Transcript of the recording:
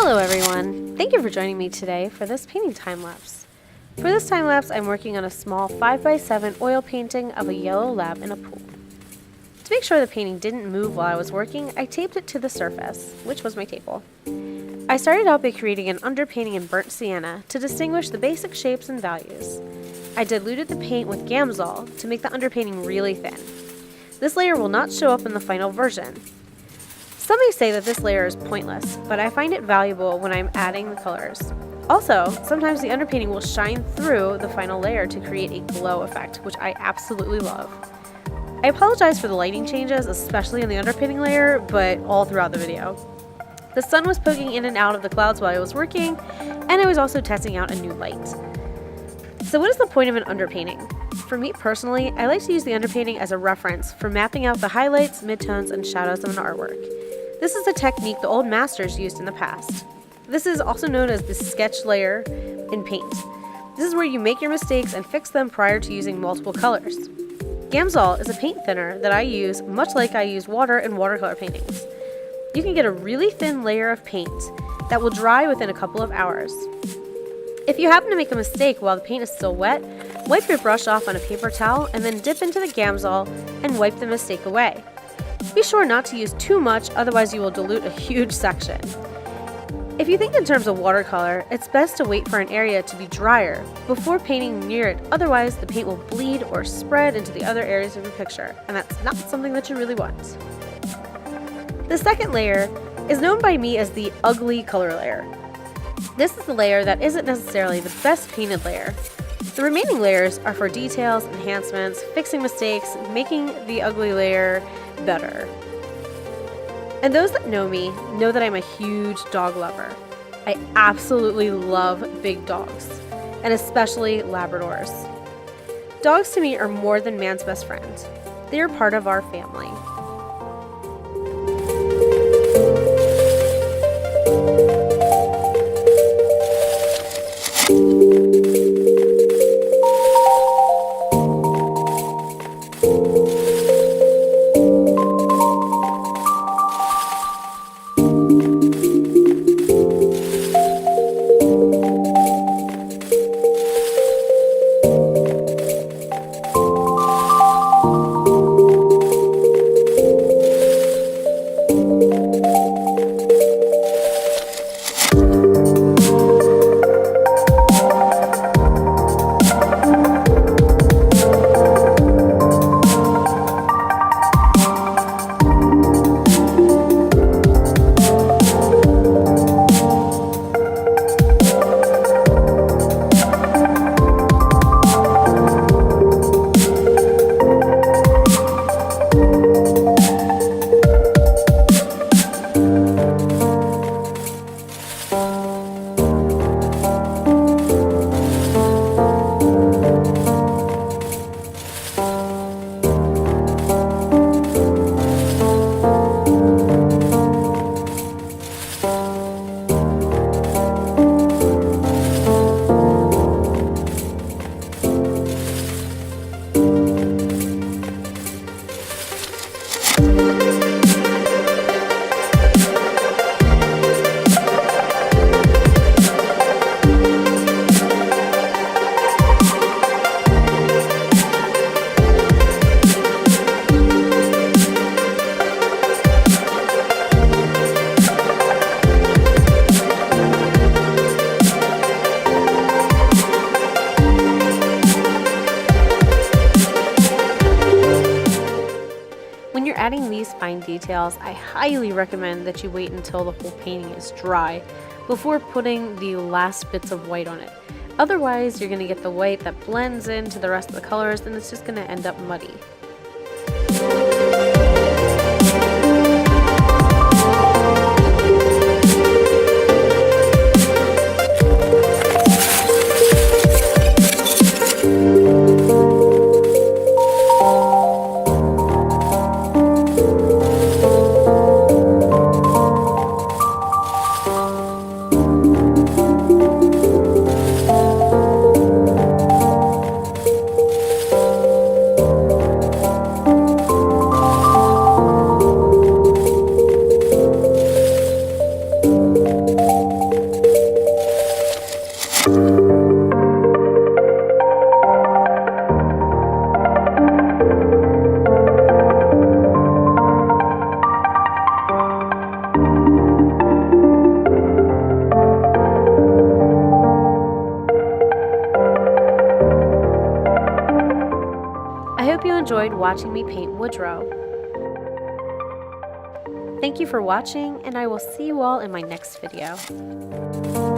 Hello everyone! Thank you for joining me today for this painting time-lapse. For this time-lapse, I'm working on a small 5x7 oil painting of a yellow lab in a pool. To make sure the painting didn't move while I was working, I taped it to the surface, which was my table. I started out by creating an underpainting in burnt sienna to distinguish the basic shapes and values. I diluted the paint with Gamsol to make the underpainting really thin. This layer will not show up in the final version. Some may say that this layer is pointless, but I find it valuable when I'm adding the colors. Also, sometimes the underpainting will shine through the final layer to create a glow effect, which I absolutely love. I apologize for the lighting changes, especially in the underpainting layer, but all throughout the video. The sun was poking in and out of the clouds while I was working, and I was also testing out a new light. So what is the point of an underpainting? For me personally, I like to use the underpainting as a reference for mapping out the highlights, midtones, and shadows of an artwork. This is a technique the old masters used in the past. This is also known as the sketch layer in paint. This is where you make your mistakes and fix them prior to using multiple colors. Gamsol is a paint thinner that I use much like I use water in watercolor paintings. You can get a really thin layer of paint that will dry within a couple of hours. If you happen to make a mistake while the paint is still wet, wipe your brush off on a paper towel and then dip into the Gamsol and wipe the mistake away. Be sure not to use too much, otherwise you will dilute a huge section. If you think in terms of watercolor, it's best to wait for an area to be drier before painting near it, otherwise the paint will bleed or spread into the other areas of your picture, and that's not something that you really want. The second layer is known by me as the ugly color layer. This is the layer that isn't necessarily the best painted layer. The remaining layers are for details, enhancements, fixing mistakes, making the ugly layer better. And those that know me know that I'm a huge dog lover. I absolutely love big dogs, and especially Labradors. Dogs to me are more than man's best friend. They are part of our family. When you're adding these fine details, I highly recommend that you wait until the whole painting is dry before putting the last bits of white on it. Otherwise, you're going to get the white that blends into the rest of the colors, and it's just going to end up muddy. enjoyed watching me paint Woodrow. Thank you for watching, and I will see you all in my next video.